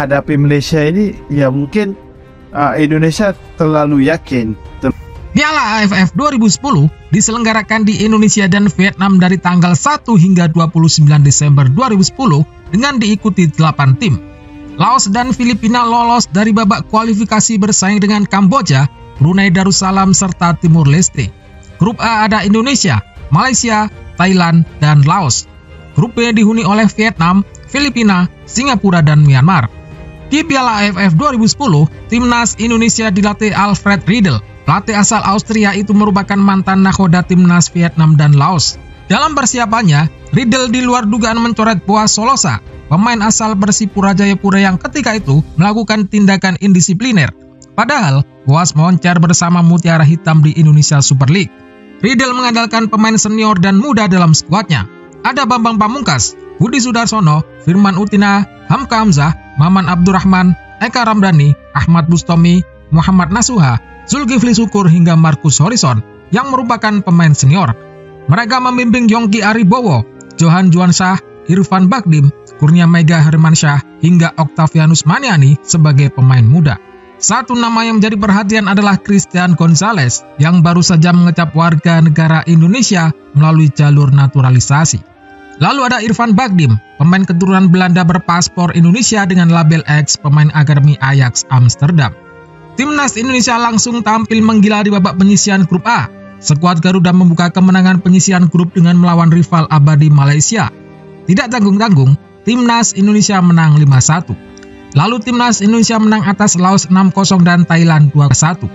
menghadapi Malaysia ini ya mungkin Indonesia terlalu yakin. Piala AFF 2010 diselenggarakan di Indonesia dan Vietnam dari tanggal 1 hingga 29 Desember 2010 dengan diikuti 8 tim. Laos dan Filipina lolos dari babak kualifikasi bersaing dengan Kamboja, Brunei Darussalam, serta Timur Leste. Grup A ada Indonesia, Malaysia, Thailand, dan Laos. Grup B dihuni oleh Vietnam, Filipina, Singapura, dan Myanmar. Di Piala AFF 2010, timnas Indonesia dilatih Alfred Riedel. Pelatih asal Austria itu merupakan mantan nakhoda timnas Vietnam dan Laos. Dalam persiapannya, Riedel di luar dugaan mencoret Boaz Solosa, pemain asal Persipura Jayapura yang ketika itu melakukan tindakan indisipliner. Padahal, Boaz moncer bersama Mutiara Hitam di Indonesia Super League. Riedel mengandalkan pemain senior dan muda dalam skuadnya. Ada Bambang Pamungkas, Budi Sudarsono, Firman Utina, Hamka Hamzah, Maman Abdurrahman, Eka Ramdhani, Ahmad Bustomi, Muhammad Nasuha, Zulkifli Syukur hingga Marcus Horizon yang merupakan pemain senior. Mereka membimbing Yongki Aribowo, Johan Juansyah, Irfan Bakdim, Kurnia Mega Hermansyah hingga Octavianus Maniani sebagai pemain muda. Satu nama yang menjadi perhatian adalah Christian Gonzalez yang baru saja mengecap warga negara Indonesia melalui jalur naturalisasi. Lalu ada Irfan Bakdim, pemain keturunan Belanda berpaspor Indonesia dengan label X, pemain akademi Ajax Amsterdam. Timnas Indonesia langsung tampil menggila di babak penyisihan grup A. Skuad Garuda membuka kemenangan penyisihan grup dengan melawan rival abadi Malaysia. Tidak tanggung-tanggung, Timnas Indonesia menang 5-1. Lalu Timnas Indonesia menang atas Laos 6-0 dan Thailand 2-1.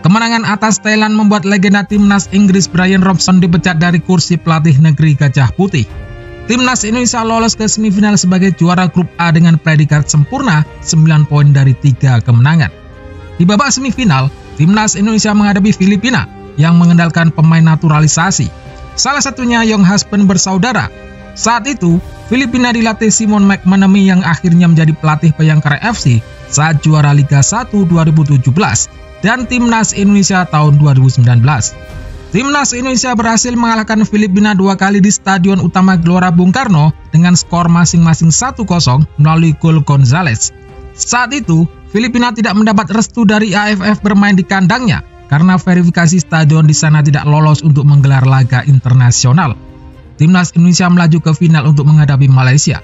Kemenangan atas Thailand membuat legenda Timnas Inggris Brian Robson dipecat dari kursi pelatih negeri Gajah Putih. Timnas Indonesia lolos ke semifinal sebagai juara grup A dengan predikat sempurna 9 poin dari 3 kemenangan. Di babak semifinal, Timnas Indonesia menghadapi Filipina yang mengandalkan pemain naturalisasi. Salah satunya Yong Haspen bersaudara. Saat itu, Filipina dilatih Simon McManamy yang akhirnya menjadi pelatih Bayangkara FC saat juara Liga 1 2017 dan Timnas Indonesia tahun 2019. Timnas Indonesia berhasil mengalahkan Filipina 2 kali di Stadion Utama Gelora Bung Karno dengan skor masing-masing 1-0 melalui gol Gonzalez. Saat itu, Filipina tidak mendapat restu dari AFF bermain di kandangnya karena verifikasi stadion di sana tidak lolos untuk menggelar laga internasional. Timnas Indonesia melaju ke final untuk menghadapi Malaysia.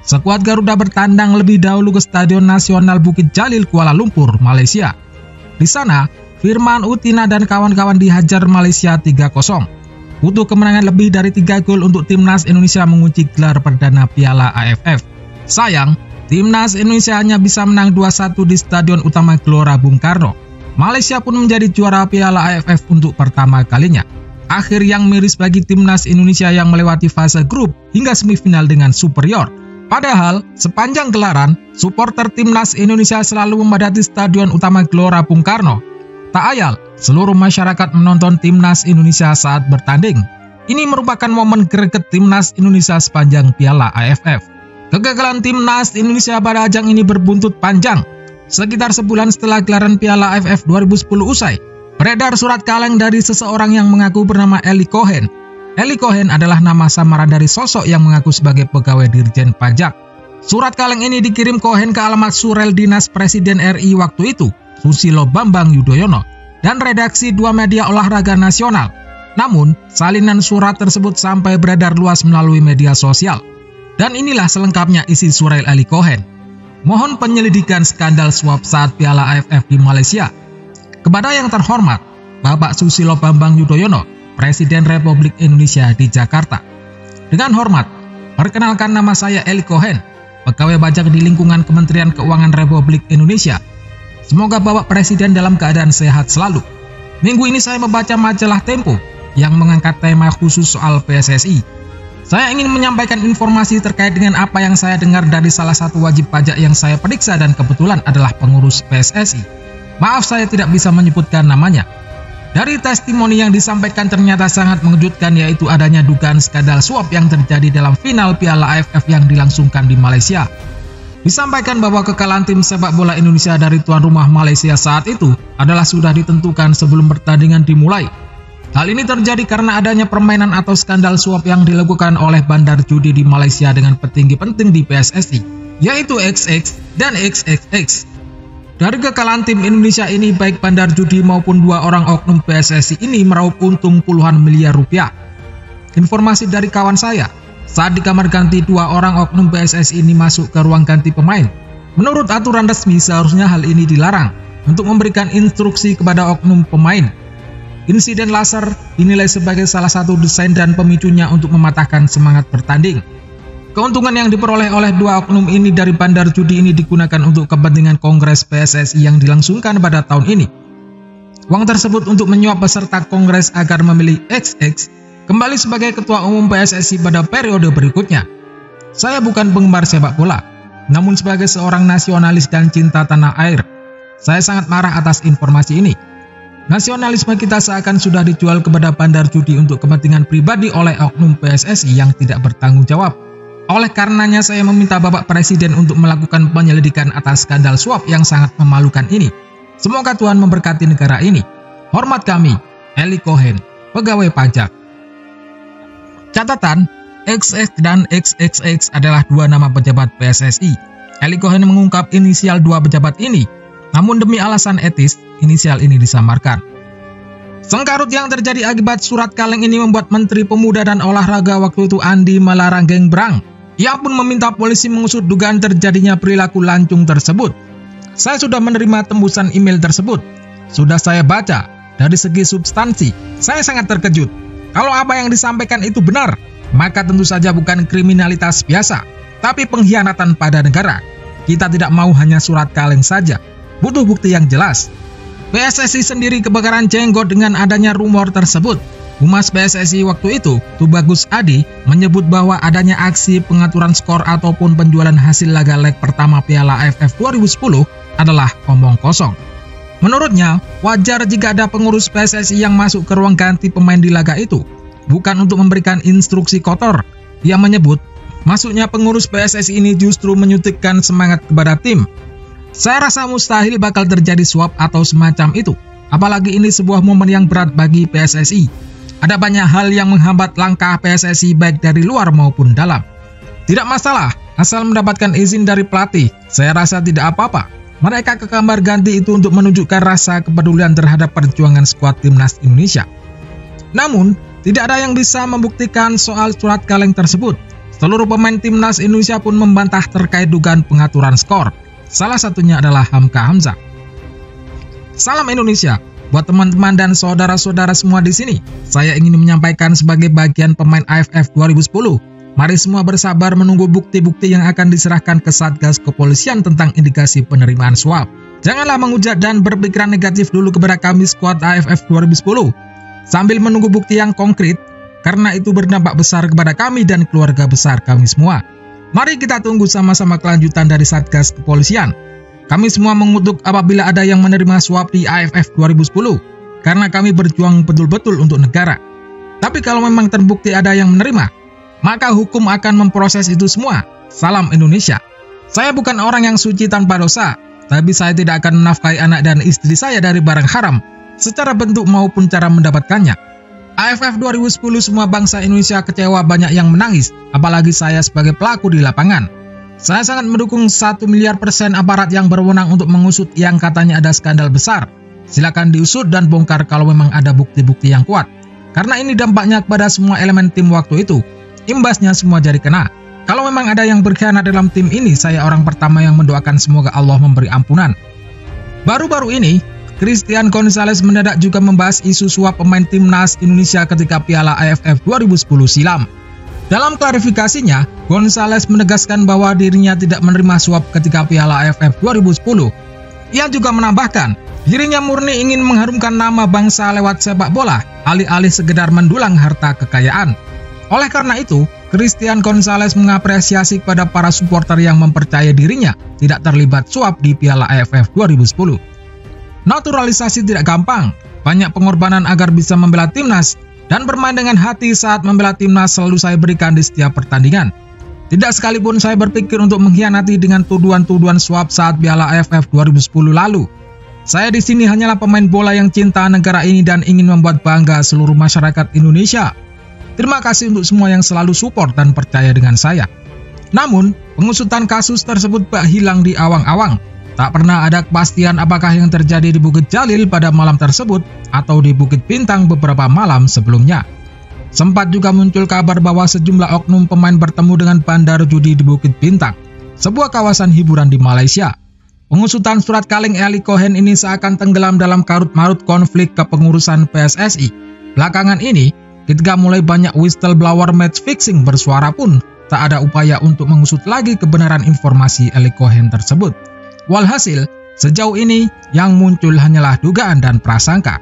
Skuad Garuda bertandang lebih dahulu ke Stadion Nasional Bukit Jalil, Kuala Lumpur, Malaysia. Di sana, Firman Utina dan kawan-kawan dihajar Malaysia 3-0. Butuh kemenangan lebih dari 3 gol untuk Timnas Indonesia mengunci gelar perdana Piala AFF. Sayang, Timnas Indonesia hanya bisa menang 2-1 di Stadion Utama Gelora Bung Karno. Malaysia pun menjadi juara Piala AFF untuk pertama kalinya. Akhir yang miris bagi Timnas Indonesia yang melewati fase grup hingga semifinal dengan superior. Padahal, sepanjang gelaran, supporter Timnas Indonesia selalu memadati Stadion Utama Gelora Bung Karno. Tak ayal, seluruh masyarakat menonton Timnas Indonesia saat bertanding. Ini merupakan momen greget Timnas Indonesia sepanjang Piala AFF. Kegagalan Timnas Indonesia pada ajang ini berbuntut panjang. Sekitar sebulan setelah gelaran Piala AFF 2010 usai, beredar surat kaleng dari seseorang yang mengaku bernama Eli Cohen. Eli Cohen adalah nama samaran dari sosok yang mengaku sebagai pegawai Dirjen Pajak. Surat kaleng ini dikirim Cohen ke alamat surel Dinas Presiden RI waktu itu, Susilo Bambang Yudhoyono, dan redaksi 2 media olahraga nasional. Namun, salinan surat tersebut sampai beredar luas melalui media sosial. Dan inilah selengkapnya isi surel Eli Cohen. Mohon penyelidikan skandal suap saat Piala AFF di Malaysia. Kepada yang terhormat, Bapak Susilo Bambang Yudhoyono, Presiden Republik Indonesia di Jakarta. Dengan hormat, perkenalkan nama saya Eli Cohen, pegawai pajak di lingkungan Kementerian Keuangan Republik Indonesia. Semoga Bapak Presiden dalam keadaan sehat selalu. Minggu ini saya membaca majalah Tempo yang mengangkat tema khusus soal PSSI. Saya ingin menyampaikan informasi terkait dengan apa yang saya dengar dari salah satu wajib pajak yang saya periksa dan kebetulan adalah pengurus PSSI. Maaf saya tidak bisa menyebutkan namanya. Dari testimoni yang disampaikan ternyata sangat mengejutkan, yaitu adanya dugaan skandal suap yang terjadi dalam final Piala AFF yang dilangsungkan di Malaysia. Disampaikan bahwa kekalahan tim sepak bola Indonesia dari tuan rumah Malaysia saat itu adalah sudah ditentukan sebelum pertandingan dimulai. Hal ini terjadi karena adanya permainan atau skandal suap yang dilakukan oleh bandar judi di Malaysia dengan petinggi penting di PSSI, yaitu XX dan XXX. Dari kekalahan tim Indonesia ini, baik bandar judi maupun dua orang oknum PSSI ini meraup untung puluhan miliar rupiah. Informasi dari kawan saya, saat di kamar ganti dua orang oknum PSSI ini masuk ke ruang ganti pemain. Menurut aturan resmi seharusnya hal ini dilarang untuk memberikan instruksi kepada oknum pemain. Insiden laser dinilai sebagai salah satu desain dan pemicunya untuk mematahkan semangat bertanding. Keuntungan yang diperoleh oleh dua oknum ini dari bandar judi ini digunakan untuk kepentingan Kongres PSSI yang dilangsungkan pada tahun ini. Uang tersebut untuk menyuap peserta Kongres agar memilih XX kembali sebagai Ketua Umum PSSI pada periode berikutnya. Saya bukan penggemar sepak bola, namun sebagai seorang nasionalis dan cinta tanah air, saya sangat marah atas informasi ini. Nasionalisme kita seakan sudah dijual kepada bandar judi untuk kepentingan pribadi oleh oknum PSSI yang tidak bertanggung jawab. Oleh karenanya saya meminta Bapak Presiden untuk melakukan penyelidikan atas skandal suap yang sangat memalukan ini. Semoga Tuhan memberkati negara ini. Hormat kami, Eli Cohen, pegawai pajak. Catatan, XX dan XXX adalah dua nama pejabat PSSI. Eli Cohen mengungkap inisial dua pejabat ini, namun demi alasan etis, inisial ini disamarkan. Sengkarut yang terjadi akibat surat kaleng ini membuat Menteri Pemuda dan Olahraga waktu itu Andi Malarangeng berang. Ia pun meminta polisi mengusut dugaan terjadinya perilaku lancung tersebut. Saya sudah menerima tembusan email tersebut. Sudah saya baca. Dari segi substansi, saya sangat terkejut. Kalau apa yang disampaikan itu benar, maka tentu saja bukan kriminalitas biasa, tapi pengkhianatan pada negara. Kita tidak mau hanya surat kaleng saja. Butuh bukti yang jelas. PSSI sendiri kebakaran jenggot dengan adanya rumor tersebut. Humas PSSI waktu itu, Tubagus Adi, menyebut bahwa adanya aksi pengaturan skor ataupun penjualan hasil laga leg pertama Piala AFF 2010 adalah omong kosong. Menurutnya, wajar jika ada pengurus PSSI yang masuk ke ruang ganti pemain di laga itu, bukan untuk memberikan instruksi kotor. Ia menyebut, masuknya pengurus PSSI ini justru menyuntikkan semangat kepada tim. Saya rasa mustahil bakal terjadi suap atau semacam itu. Apalagi ini sebuah momen yang berat bagi PSSI. Ada banyak hal yang menghambat langkah PSSI baik dari luar maupun dalam. Tidak masalah, asal mendapatkan izin dari pelatih. Saya rasa tidak apa-apa. Mereka ke kamar ganti itu untuk menunjukkan rasa kepedulian terhadap perjuangan skuad timnas Indonesia. Namun, tidak ada yang bisa membuktikan soal surat kaleng tersebut. Seluruh pemain timnas Indonesia pun membantah terkait dugaan pengaturan skor. Salah satunya adalah Hamka Hamzah. Salam Indonesia, buat teman-teman dan saudara-saudara semua di sini. Saya ingin menyampaikan sebagai bagian pemain AFF 2010. Mari semua bersabar menunggu bukti-bukti yang akan diserahkan ke Satgas Kepolisian tentang indikasi penerimaan suap. Janganlah menghujat dan berpikiran negatif dulu kepada kami skuad AFF 2010. Sambil menunggu bukti yang konkret, karena itu berdampak besar kepada kami dan keluarga besar kami semua. Mari kita tunggu sama-sama kelanjutan dari Satgas Kepolisian. Kami semua mengutuk apabila ada yang menerima suap di AFF 2010, karena kami berjuang betul-betul untuk negara. Tapi kalau memang terbukti ada yang menerima, maka hukum akan memproses itu semua. Salam Indonesia. Saya bukan orang yang suci tanpa dosa, tapi saya tidak akan menafkahi anak dan istri saya dari barang haram, secara bentuk maupun cara mendapatkannya. AFF 2010 semua bangsa Indonesia kecewa, banyak yang menangis, apalagi saya sebagai pelaku di lapangan. Saya sangat mendukung 1 miliar % aparat yang berwenang untuk mengusut yang katanya ada skandal besar. Silakan diusut dan bongkar kalau memang ada bukti-bukti yang kuat. Karena ini dampaknya kepada semua elemen tim waktu itu. Imbasnya semua jadi kena. Kalau memang ada yang berkhianat dalam tim ini, saya orang pertama yang mendoakan semoga Allah memberi ampunan. Baru-baru ini, Christian Gonzalez mendadak juga membahas isu suap pemain timnas Indonesia ketika Piala AFF 2010 silam. Dalam klarifikasinya, Gonzalez menegaskan bahwa dirinya tidak menerima suap ketika Piala AFF 2010. Ia juga menambahkan, dirinya murni ingin mengharumkan nama bangsa lewat sepak bola, alih-alih sekedar mendulang harta kekayaan. Oleh karena itu, Christian Gonzalez mengapresiasi kepada para supporter yang mempercayai dirinya tidak terlibat suap di Piala AFF 2010. Naturalisasi tidak gampang, banyak pengorbanan agar bisa membela timnas, dan bermain dengan hati saat membela timnas selalu saya berikan di setiap pertandingan. Tidak sekalipun saya berpikir untuk mengkhianati dengan tuduhan-tuduhan suap saat Piala AFF 2010 lalu. Saya di sini hanyalah pemain bola yang cinta negara ini dan ingin membuat bangga seluruh masyarakat Indonesia. Terima kasih untuk semua yang selalu support dan percaya dengan saya. Namun, pengusutan kasus tersebut hilang di awang-awang. Tak pernah ada kepastian apakah yang terjadi di Bukit Jalil pada malam tersebut atau di Bukit Bintang beberapa malam sebelumnya. Sempat juga muncul kabar bahwa sejumlah oknum pemain bertemu dengan bandar judi di Bukit Bintang, sebuah kawasan hiburan di Malaysia. Pengusutan surat kaleng Eli Cohen ini seakan tenggelam dalam karut-marut konflik kepengurusan PSSI. Belakangan ini, ketika mulai banyak whistleblower match fixing bersuara pun, tak ada upaya untuk mengusut lagi kebenaran informasi Eli Cohen tersebut. Walhasil, sejauh ini yang muncul hanyalah dugaan dan prasangka.